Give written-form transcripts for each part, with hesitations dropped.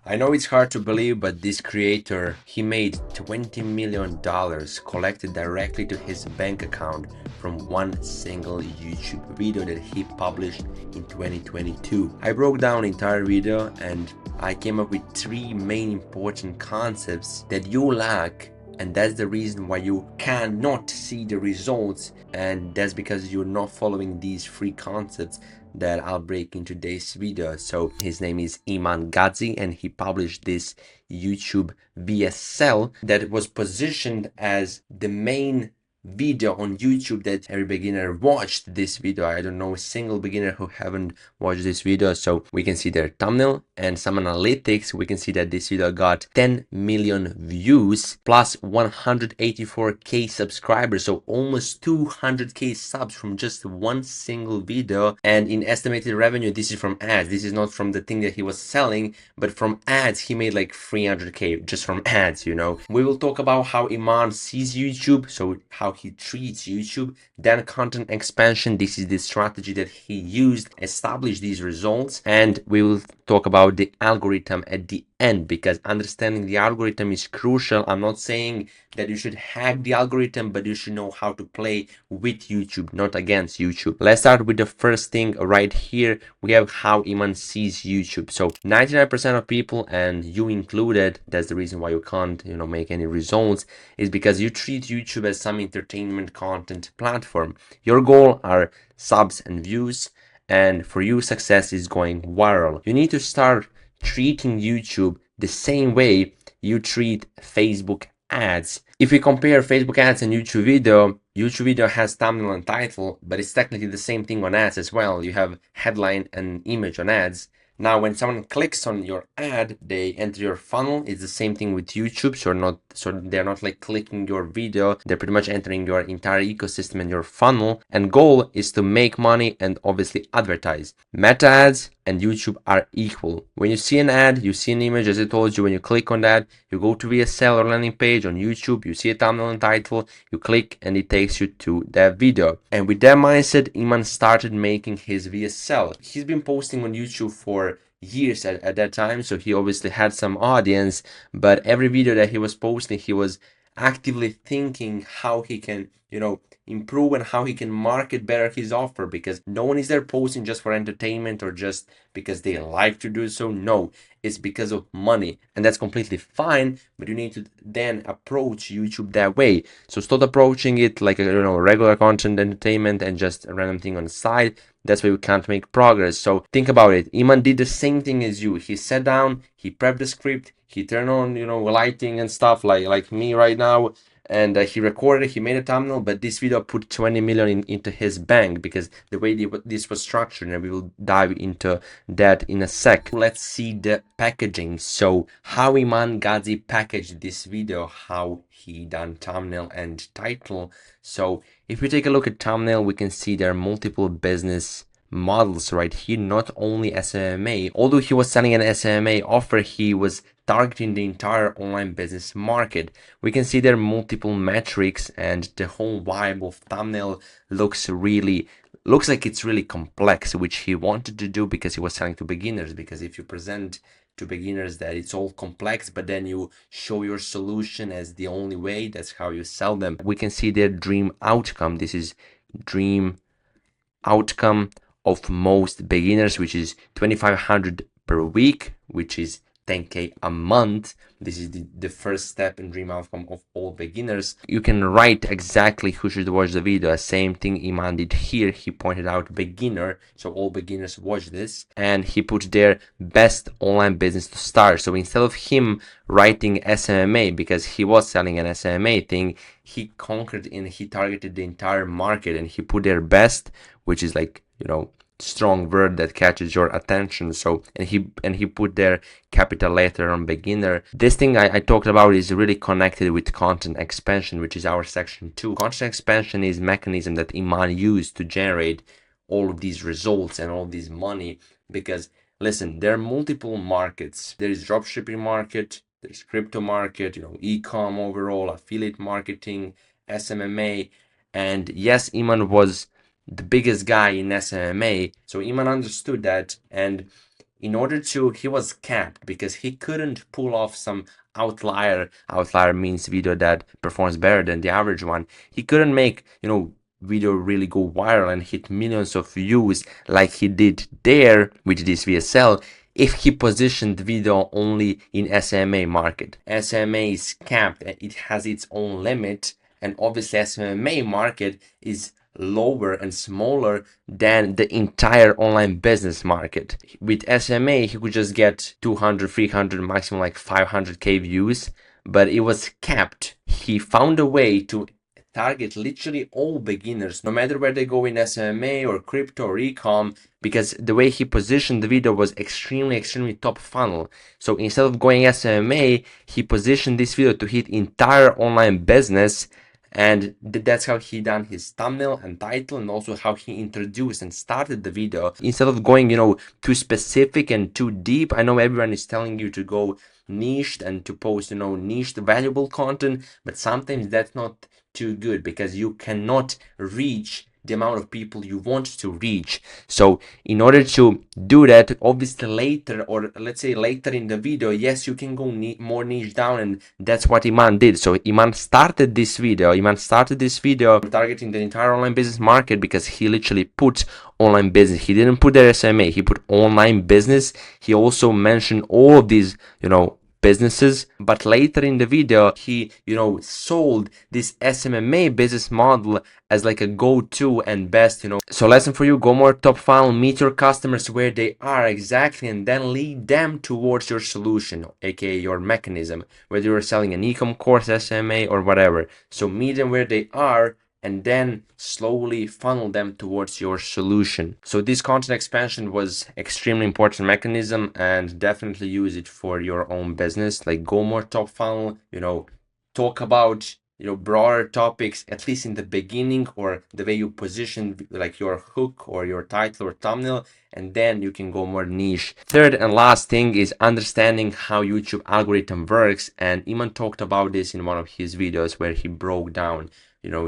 I know it's hard to believe, but this creator, he made $20 million collected directly to his bank account from one single YouTube video that he published in 2022. I broke down the entire video and I came up with 3 main important concepts that you lack, and that's the reason why you cannot see the results, and that's because you're not following these 3 concepts that I'll break in today's video. So his name is Iman Gadzhi, and he published this YouTube VSL that was positioned as the main video on YouTube that every beginner watched this video. I don't know a single beginner who haven't watched this video. So we can see their thumbnail and some analytics. We can see that this video got 10 million views plus 184k subscribers, so almost 200k subs from just one single video. And in estimated revenue, this is from ads, this is not from the thing that he was selling, but from ads he made like 300k just from ads, you know. We will talk about how Iman sees YouTube, so how he treats YouTube, then content expansion. This is the strategy that he used to establish these results, and we will talk about the algorithm at the end, because understanding the algorithm is crucial. I'm not saying that you should hack the algorithm, but you should know how to play with YouTube, not against YouTube. Let's start with the first thing right here. We have how Iman sees YouTube. So 99% of people, and you included, that's the reason why you can't, make any results, is because you treat YouTube as some entertainment content platform. Your goal are subs and views, and for you success is going viral. You need to start treating YouTube the same way you treat Facebook ads. If we compare Facebook ads and YouTube video has thumbnail and title, but it's technically the same thing on ads as well. You have headline and image on ads. Now, when someone clicks on your ad, they enter your funnel. It's the same thing with YouTube. So they're not like clicking your video. They're pretty much entering your entire ecosystem and your funnel. And goal is to make money and obviously advertise. Meta ads and YouTube are equal. When you see an ad, you see an image, as I told you. When you click on that, you go to VSL or landing page on YouTube, you see a thumbnail and title, you click and it takes you to that video. And with that mindset, Iman started making his VSL. He's been posting on YouTube for years at that time, so he obviously had some audience, but every video that he was posting, he was actively thinking how he can, improve and how he can market better his offer, because no one is there posting just for entertainment or just because they like to do so. No, it's because of money, and that's completely fine, but you need to then approach YouTube that way. So stop approaching it like regular content entertainment and just a random thing on the side. That's why we can't make progress. So think about it. Iman did the same thing as you. He sat down, he prepped the script, he turned on lighting and stuff like me right now, and he recorded, he made a thumbnail, but this video put 20 million into his bank because the way this was structured, and we will dive into that in a sec. Let's see the packaging. So how Iman Gadzhi packaged this video, how he done thumbnail and title. So if we take a look at thumbnail, we can see there are multiple business models right here, not only SMA. Although he was selling an SMA offer, he was targeting the entire online business market. We can see there are multiple metrics, and the whole vibe of thumbnail looks like it's really complex, which he wanted to do because he was selling to beginners. Because if you present to beginners that it's all complex, but then you show your solution as the only way, that's how you sell them. We can see their dream outcome. This is dream outcome of most beginners, which is 2,500 per week, which is 10k a month. This is the first step in dream outcome of all beginners. You can write exactly who should watch the video. Same thing Iman did here. He pointed out beginner, so all beginners watch this, and he put their best online business to start. So instead of him writing SMA, because he was selling an SMA thing, he conquered and he targeted the entire market, and he put their best, which is like, strong word that catches your attention. So and he put their capital letter on beginner. This thing I talked about is really connected with content expansion, which is our section 2. Content expansion is mechanism that Iman used to generate all of these results and all this money. Because listen, there are multiple markets. There is dropshipping market, there's crypto market, e-com overall, affiliate marketing, SMMA. And yes, Iman was the biggest guy in SMA, so Iman understood that, and in order to, he was capped because he couldn't pull off some outlier means video that performs better than the average one. He couldn't make, video really go viral and hit millions of views like he did there with this VSL if he positioned video only in SMA market. SMA is capped and it has its own limit, and obviously SMA market is lower and smaller than the entire online business market. With SMA, he could just get 200, 300, maximum like 500k views, but it was capped. He found a way to target literally all beginners, no matter where they go in SMA or crypto or ecom, because the way he positioned the video was extremely top funnel. So instead of going SMA, he positioned this video to hit entire online business, and that's how he done his thumbnail and title, and also how he introduced and started the video. Instead of going, too specific and too deep, I know everyone is telling you to go niched and to post, niched valuable content, but sometimes that's not too good because you cannot reach the amount of people you want to reach. So in order to do that, obviously later, or let's say later in the video, yes, you can go more niche down, and that's what Iman did. So Iman started this video targeting the entire online business market because he literally put online business. He didn't put the SMA, he put online business. He also mentioned all of these, businesses, but later in the video he sold this SMMA business model as like a go-to and best. So lesson for you: go more top funnel, meet your customers where they are exactly, and then lead them towards your solution, aka your mechanism, whether you're selling an ecom course, SMA, or whatever. So meet them where they are and then slowly funnel them towards your solution. So this content expansion was extremely important mechanism, and definitely use it for your own business. Like, go more top funnel, talk about broader topics, at least in the beginning, or the way you position like your hook or your title or thumbnail, and then you can go more niche. Third and last thing is understanding how YouTube algorithm works, and Iman talked about this in one of his videos where he broke down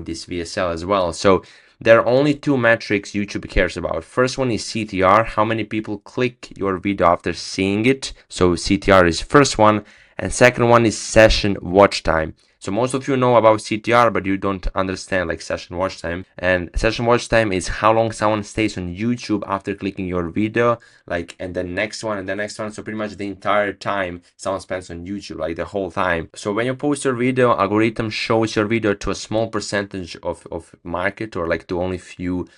this VSL as well. So there are only two metrics YouTube cares about. First one is CTR, how many people click your video after seeing it. So CTR is first one, and second one is session watch time. So most of you know about CTR, but you don't understand like session watch time. And session watch time is how long someone stays on YouTube after clicking your video, like, and the next one and the next one. So pretty much the entire time someone spends on YouTube, like the whole time. So when you post your video, algorithm shows your video to a small percentage of market, or like to only few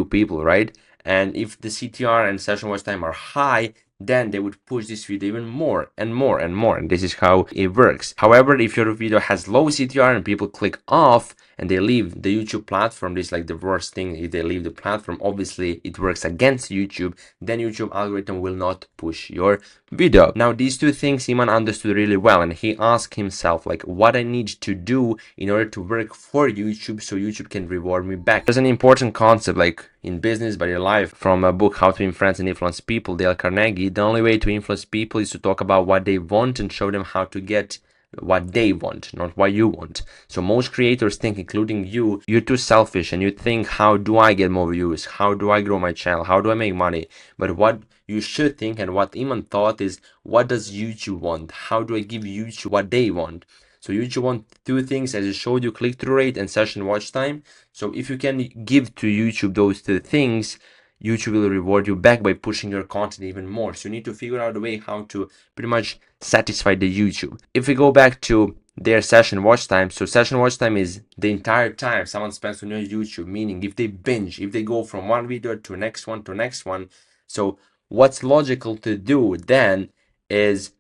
people, right? And if the CTR and session watch time are high, then they would push this video even more and more and more, and this is how it works. However, if your video has low CTR and people click off and they leave the YouTube platform, this is like the worst thing. If they leave the platform, obviously it works against YouTube, then YouTube algorithm will not push your video. Now these two things Iman understood really well, and he asked himself like, what I need to do in order to work for YouTube so YouTube can reward me back. There's an important concept like in business, but in life, from a book How to Influence and Influence People, Dale Carnegie. The only way to influence people is to talk about what they want and show them how to get what they want, not what you want. So most creators think, including you're too selfish, and you think, how do I get more views? How do I grow my channel? How do I make money? But what you should think, and what Iman thought, is, what does YouTube want? How do I give YouTube what they want? So YouTube want two things, as I showed you: click-through rate and session watch time. So if you can give to YouTube those two things, YouTube will reward you back by pushing your content even more. So you need to figure out a way how to pretty much satisfy the YouTube. If we go back to their session watch time, so session watch time is the entire time someone spends on your YouTube, meaning if they binge, if they go from one video to next one to next one. So what's logical to do then is,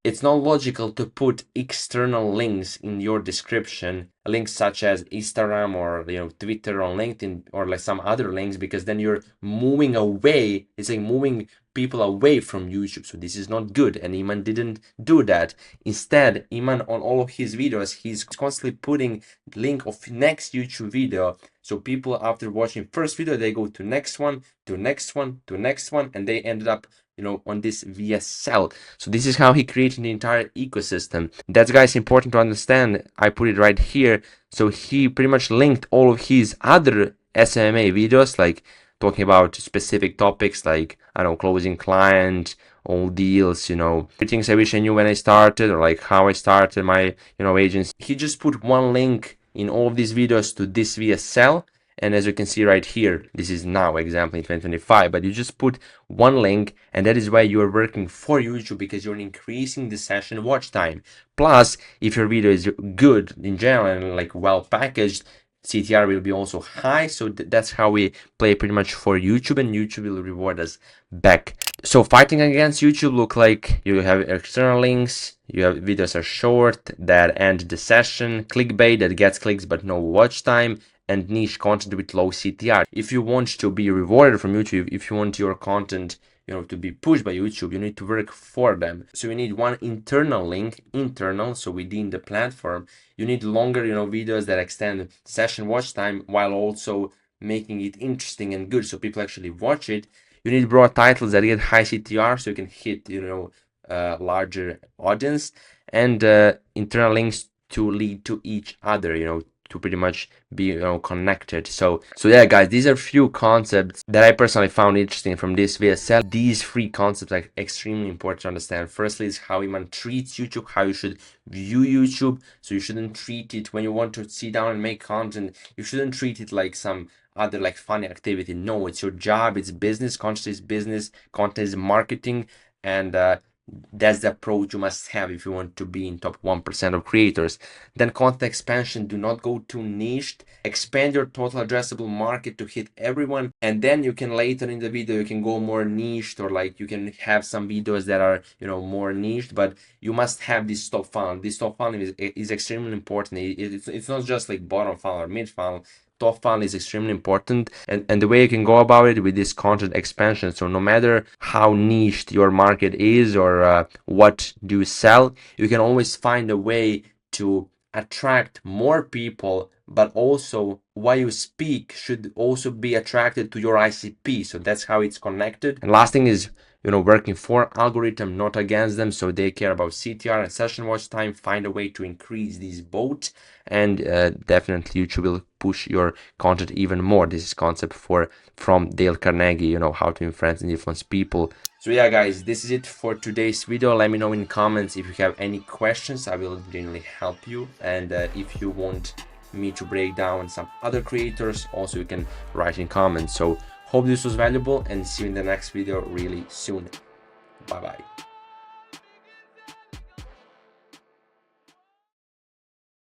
it's not logical to put external links in your description, links such as Instagram or Twitter or LinkedIn or like some other links, because then you're moving away. It's like moving people away from YouTube. So this is not good, and Iman didn't do that. Instead, Iman, on all of his videos, he's constantly putting link of next YouTube video. So people, after watching first video, they go to next one, to next one, to next one, and they ended up on this VSL. So this is how he created the entire ecosystem. That's, guys, important to understand. I put it right here. So he pretty much linked all of his other SMA videos, like talking about specific topics like, I don't know, closing client all deals, things I wish I knew when I started, or like how I started my, agency. He just put one link in all of these videos to this VSL. And as you can see right here, this is now example in 2025, but you just put one link, and that is why you are working for YouTube, because you're increasing the session watch time. Plus, if your video is good in general and like well packaged, CTR will be also high. So that's how we play pretty much for YouTube, and YouTube will reward us back. So fighting against YouTube look like you have external links, you have videos are short that end the session, clickbait that gets clicks but no watch time, and niche content with low CTR. If you want to be rewarded from YouTube, if you want your content to be pushed by YouTube, you need to work for them. So you need one internal link, so within the platform. You need longer, videos that extend session watch time while also making it interesting and good so people actually watch it. You need broad titles that get high CTR so you can hit, larger audience, and internal links to lead to each other, to pretty much be connected. So yeah, guys, these are few concepts that I personally found interesting from this VSL. These three concepts are extremely important to understand. Firstly is how Iman treats YouTube, how you should view YouTube. So you shouldn't treat it, when you want to sit down and make content, you shouldn't treat it like some other like funny activity. No, it's your job, it's business. Content is business, content is marketing, and that's the approach you must have if you want to be in top 1% of creators. Then content expansion, do not go too niched. Expand your total addressable market to hit everyone, and then you can later in the video you can go more niched, or like you can have some videos that are more niched, but you must have this top funnel. This top funnel is extremely important. It's not just like bottom funnel or mid funnel. Top funnel is extremely important, and the way you can go about it with this content expansion. So no matter how niched your market is, or what do you sell, you can always find a way to attract more people, but also what you speak should also be attracted to your ICP. So that's how it's connected. And last thing is, working for algorithm, not against them. So they care about CTR and session watch time. Find a way to increase these both, and definitely YouTube will push your content even more. This is concept from Dale Carnegie, how to influence and influence people. So yeah, guys, this is it for today's video. Let me know in the comments if you have any questions. I will genuinely help you. And if you want me to break down some other creators, also you can write in comments. So hope this was valuable, and see you in the next video really soon. Bye bye.